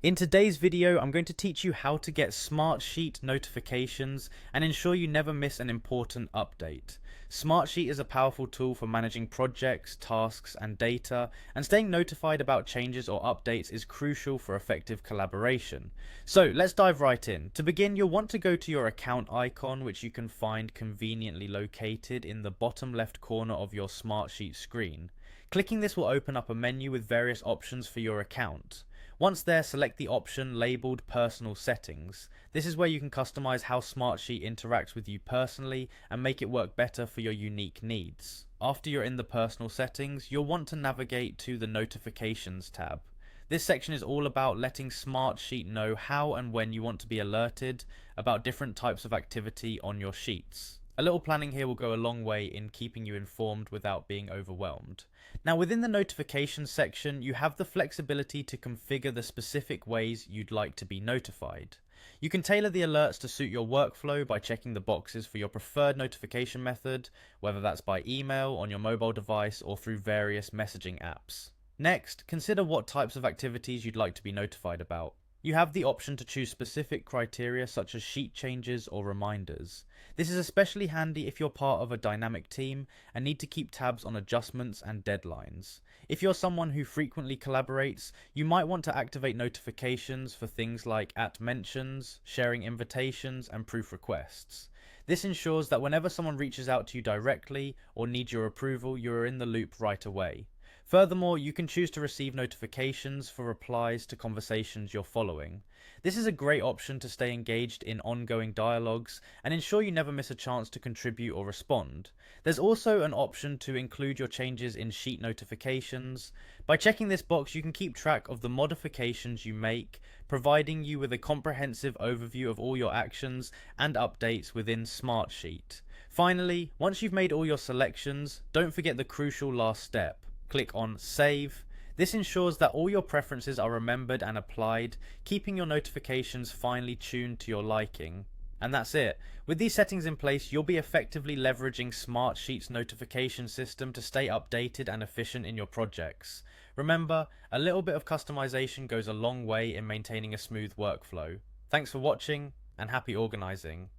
In today's video, I'm going to teach you how to get Smartsheet notifications and ensure you never miss an important update. Smartsheet is a powerful tool for managing projects, tasks, and data, and staying notified about changes or updates is crucial for effective collaboration. So let's dive right in. To begin, you'll want to go to your account icon, which you can find conveniently located in the bottom left corner of your Smartsheet screen. Clicking this will open up a menu with various options for your account. Once there, select the option labeled Personal Settings. This is where you can customize how Smartsheet interacts with you personally and make it work better for your unique needs. After you're in the Personal Settings, you'll want to navigate to the Notifications tab. This section is all about letting Smartsheet know how and when you want to be alerted about different types of activity on your sheets. A little planning here will go a long way in keeping you informed without being overwhelmed. Now, within the notifications section, you have the flexibility to configure the specific ways you'd like to be notified. You can tailor the alerts to suit your workflow by checking the boxes for your preferred notification method, whether that's by email, on your mobile device, or through various messaging apps. Next, consider what types of activities you'd like to be notified about. You have the option to choose specific criteria such as sheet changes or reminders. This is especially handy if you're part of a dynamic team and need to keep tabs on adjustments and deadlines. If you're someone who frequently collaborates, you might want to activate notifications for things like @mentions, sharing invitations, and proof requests. This ensures that whenever someone reaches out to you directly or needs your approval, you are in the loop right away. Furthermore, you can choose to receive notifications for replies to conversations you're following. This is a great option to stay engaged in ongoing dialogues and ensure you never miss a chance to contribute or respond. There's also an option to include your changes in sheet notifications. By checking this box, you can keep track of the modifications you make, providing you with a comprehensive overview of all your actions and updates within Smartsheet. Finally, once you've made all your selections, don't forget the crucial last step. Click on Save. This ensures that all your preferences are remembered and applied, keeping your notifications finely tuned to your liking. And that's it. With these settings in place, you'll be effectively leveraging Smartsheet's notification system to stay updated and efficient in your projects. Remember, a little bit of customization goes a long way in maintaining a smooth workflow. Thanks for watching, and happy organizing.